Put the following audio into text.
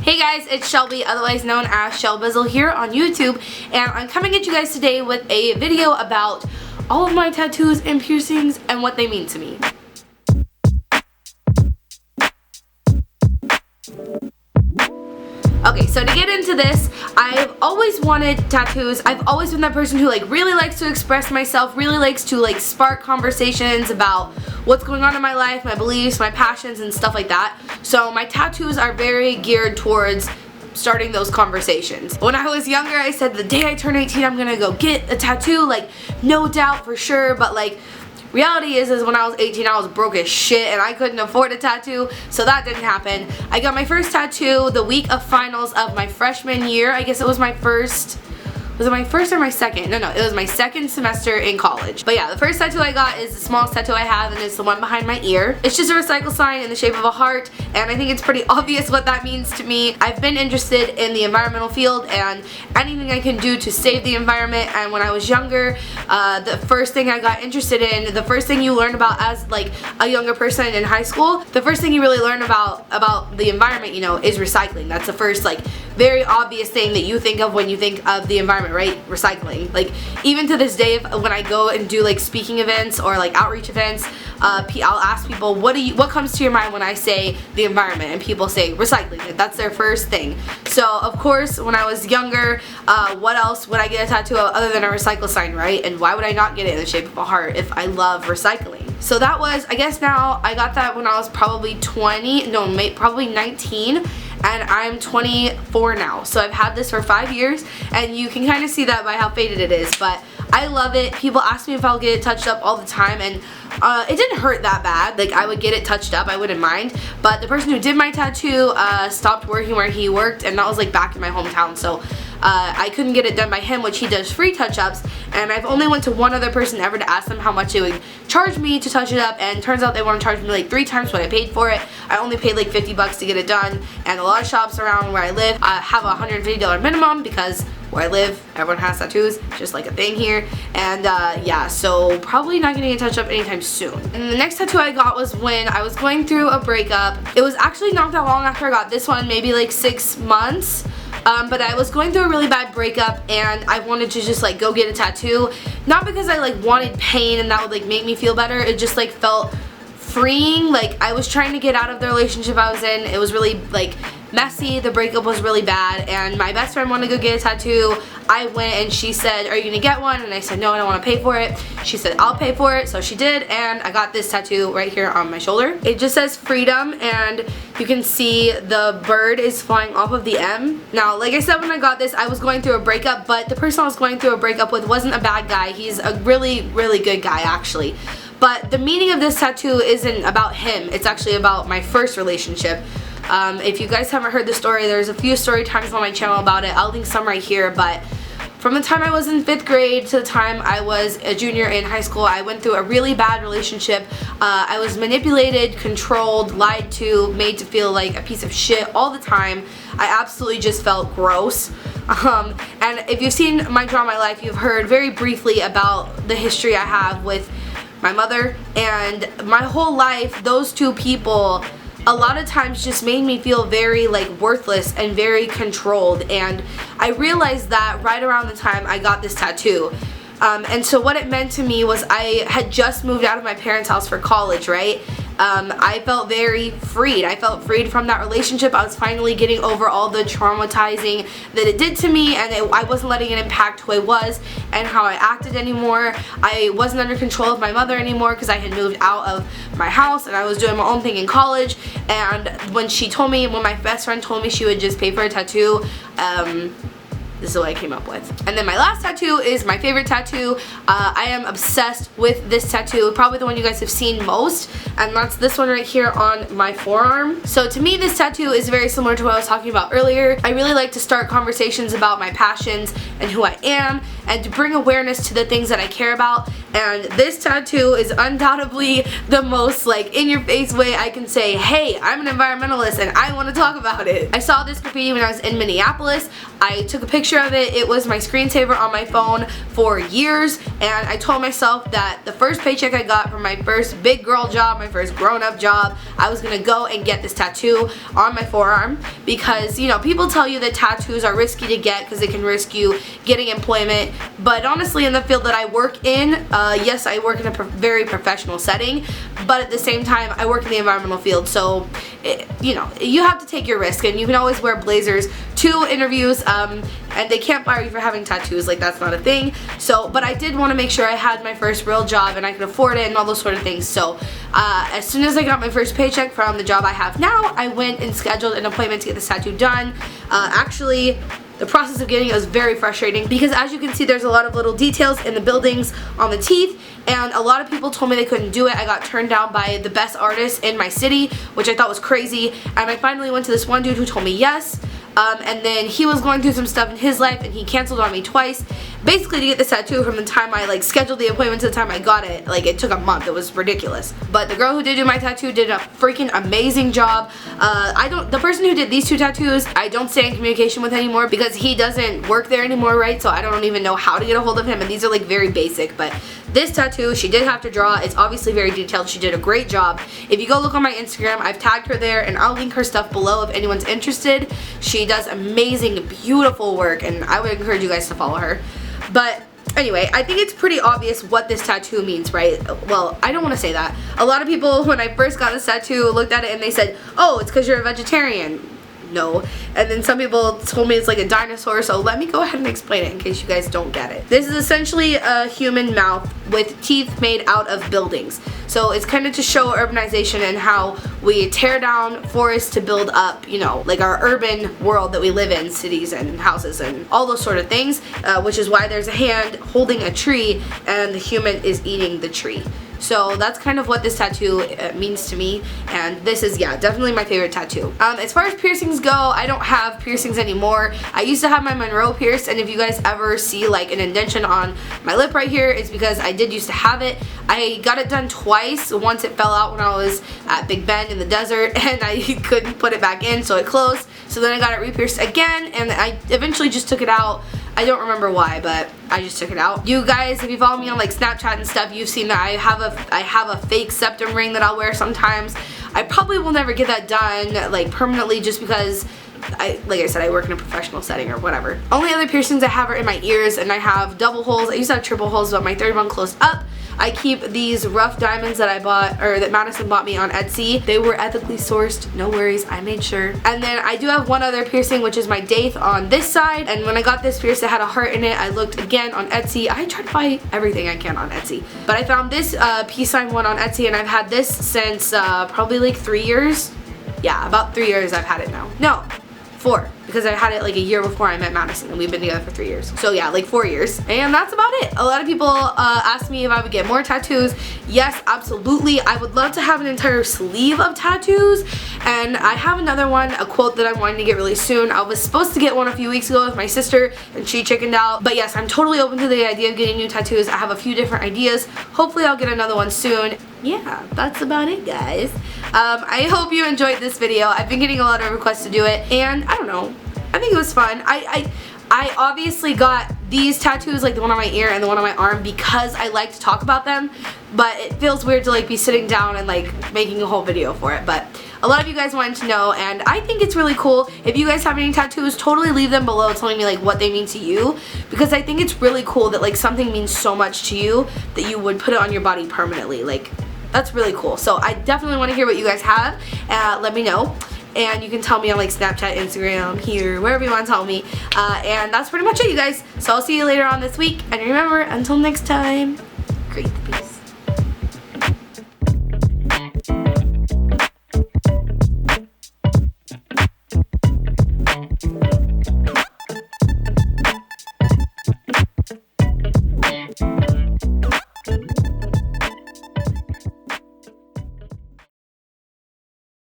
Hey guys, it's Shelby, otherwise known as Shelbizleee here on YouTube, and I'm coming at you guys today with a video about all of my tattoos and piercings and what they mean to me. Okay, so to get into this, I've always wanted tattoos. I've always been that person who really likes to express myself, really likes to spark conversations about what's going on in my life, my beliefs, my passions, and stuff like that. So my tattoos are very geared towards starting those conversations. When I was younger, I said the day I turn 18, I'm gonna go get a tattoo, no doubt for sure, but reality is when I was 18, I was broke as shit and I couldn't afford a tattoo, so that didn't happen. I got my first tattoo the week of finals of my freshman year. I guess it was my first. Was it my first or my second? No, it was my second semester in college. But yeah, the first tattoo I got is the smallest tattoo I have, and it's the one behind my ear. It's just a recycle sign in the shape of a heart, and I think it's pretty obvious what that means to me. I've been interested in the environmental field and anything I can do to save the environment, and when I was younger, the first thing I got interested in, the first thing you learn about as a younger person in high school, the first thing you really learn about the environment, is recycling. That's the first very obvious thing that you think of when you think of the environment, right? Recycling. Even to this day, when I go and do speaking events or outreach events, I'll ask people, what comes to your mind when I say the environment? And people say recycling. That's their first thing. So of course, when I was younger, what else would I get a tattoo of other than a recycle sign, right? And why would I not get it in the shape of a heart if I love recycling? So that was, I guess now, I got that when I was probably 20, no, probably 19. And I'm 24 now, so I've had this for 5 years, and you can kind of see that by how faded it is, but I love it. People ask me if I'll get it touched up all the time, and it didn't hurt that bad. I would get it touched up, I wouldn't mind, but the person who did my tattoo stopped working where he worked, and that was back in my hometown, so I couldn't get it done by him, which he does free touch-ups, and I've only went to one other person ever to ask them how much they would charge me to touch it up, and turns out they want to charge me 3 times what I paid for it. I only paid $50 to get it done, and a lot of shops around where I live have a $150 minimum because where I live, everyone has tattoos, just a thing here, and yeah, so probably not getting a touch-up anytime soon. And the next tattoo I got was when I was going through a breakup. It was actually not that long after I got this one, maybe 6 months. But I was going through a really bad breakup and I wanted to just go get a tattoo. Not because I wanted pain and that would make me feel better. It just felt freeing. I was trying to get out of the relationship I was in. It was really messy. The breakup was really bad, and my best friend wanted to go get a tattoo. I went and she said, "Are you gonna get one?" And I said, "No, I don't want to pay for it." She said, "I'll pay for it." So she did, and I got this tattoo right here on my shoulder. It just says freedom, and you can see the bird is flying off of the M. Now, like I said, when I got this, I was going through a breakup, but the person I was going through a breakup with wasn't a bad guy. He's a really, really good guy, actually. But the meaning of this tattoo isn't about him. It's actually about my first relationship. If you guys haven't heard the story, there's a few story times on my channel about it. I'll link some right here, but from the time I was in 5th grade to the time I was a junior in high school, I went through a really bad relationship. I was manipulated, controlled, lied to, made to feel like a piece of shit all the time. I absolutely just felt gross. And if you've seen my Draw My Life, you've heard very briefly about the history I have with my mother, and my whole life, those two people a lot of times just made me feel very worthless and very controlled, and I realized that right around the time I got this tattoo. And so what it meant to me was I had just moved out of my parents' house for college, right? I felt very freed. I felt freed from that relationship. I was finally getting over all the traumatizing that it did to me, and I wasn't letting it impact who I was and how I acted anymore. I wasn't under control of my mother anymore because I had moved out of my house and I was doing my own thing in college. And when my best friend told me she would just pay for a tattoo, this is what I came up with. And then my last tattoo is my favorite tattoo. I am obsessed with this tattoo, probably the one you guys have seen most, and that's this one right here on my forearm. So to me, this tattoo is very similar to what I was talking about earlier. I really like to start conversations about my passions and who I am, and to bring awareness to the things that I care about, and this tattoo is undoubtedly the most like in your face way I can say, hey, I'm an environmentalist and I want to talk about it. I saw this graffiti when I was in Minneapolis. I took a picture of it. It was my screensaver on my phone for years, and I told myself that the first paycheck I got from my first big girl job, my first grown-up job, I was gonna go and get this tattoo on my forearm, because you know, people tell you that tattoos are risky to get because it can risk you getting employment, but honestly in the field that I work in, yes, I work in a very professional setting, but at the same time I work in the environmental field, so you know, you have to take your risk, and you can always wear blazers to interviews, and they can't fire you for having tattoos, like that's not a thing. So, but I did want to make sure I had my first real job and I could afford it and all those sort of things. So as soon as I got my first paycheck from the job I have now, I went and scheduled an appointment to get this tattoo done. Actually, the process of getting it was very frustrating because, as you can see, there's a lot of little details in the buildings on the teeth, and a lot of people told me they couldn't do it. I got turned down by the best artist in my city, which I thought was crazy, and I finally went to this one dude who told me yes. And then he was going through some stuff in his life and he canceled on me twice, basically to get this tattoo. From the time I like scheduled the appointment to the time I got it, like it took a month. It was ridiculous. But the girl who did do my tattoo did a freaking amazing job. The person who did these two tattoos, I don't stay in communication with anymore because he doesn't work there anymore, right? So I don't even know how to get a hold of him, and these are like very basic. But this tattoo, she did have to draw. It's obviously very detailed. She did a great job. If you go look on my Instagram, I've tagged her there, and I'll link her stuff below if anyone's interested. She does amazing, beautiful work, and I would encourage you guys to follow her. But anyway, I think it's pretty obvious what this tattoo means, right? Well, I don't want to say that. A lot of people, when I first got this tattoo, looked at it and they said, oh, it's because you're a vegetarian. No. And then some people told me it's like a dinosaur, so let me go ahead and explain it in case you guys don't get it. This is essentially a human mouth with teeth made out of buildings. So it's kind of to show urbanization and how we tear down forests to build up, you know, like our urban world that we live in, cities and houses and all those sort of things, which is why there's a hand holding a tree and the human is eating the tree. So that's kind of what this tattoo means to me, and this is, yeah, definitely my favorite tattoo. As far as piercings go, I don't have piercings anymore. I used to have my Monroe pierced, and if you guys ever see like an indentation on my lip right here, it's because I did used to have it. I got it done twice. Once it fell out when I was at Big Bend in the desert, and I couldn't put it back in, so it closed. So then I got it re-pierced again, and I eventually just took it out. I don't remember why, but I just took it out. You guys, if you follow me on like Snapchat and stuff, you've seen that I have a fake septum ring that I'll wear sometimes. I probably will never get that done like permanently, just because like I said, I work in a professional setting or whatever. Only other piercings I have are in my ears, and I have double holes. I used to have triple holes, but my third one closed up. I keep these rough diamonds that I bought, or that Madison bought me on Etsy. They were ethically sourced, no worries, I made sure. And then I do have one other piercing, which is my daith on this side. And when I got this pierced, it had a heart in it. I looked again on Etsy. I try to buy everything I can on Etsy. But I found this peace sign one on Etsy, and I've had this since probably like 3 years. Yeah, about 3 years I've had it now. No, 4. Because I had it like a year before I met Madison, and we've been together for 3 years. So yeah, like 4 years. And that's about it. A lot of people asked me if I would get more tattoos. Yes, absolutely. I would love to have an entire sleeve of tattoos. And I have another one, a quote that I'm wanting to get really soon. I was supposed to get one a few weeks ago with my sister, and she chickened out. But yes, I'm totally open to the idea of getting new tattoos. I have a few different ideas. Hopefully I'll get another one soon. Yeah, that's about it, guys. I hope you enjoyed this video. I've been getting a lot of requests to do it, and I don't know, I think it was fun. I obviously got these tattoos, like the one on my ear and the one on my arm, because I like to talk about them, but it feels weird to like be sitting down and like making a whole video for it. But a lot of you guys wanted to know, and I think it's really cool. If you guys have any tattoos, totally leave them below telling me like what they mean to you, because I think it's really cool that like something means so much to you that you would put it on your body permanently. Like, that's really cool. So I definitely want to hear what you guys have. Let me know. And you can tell me on like Snapchat, Instagram, here, wherever you want to tell me. And that's pretty much it, you guys. So I'll see you later on this week. And remember, until next time, greet the people.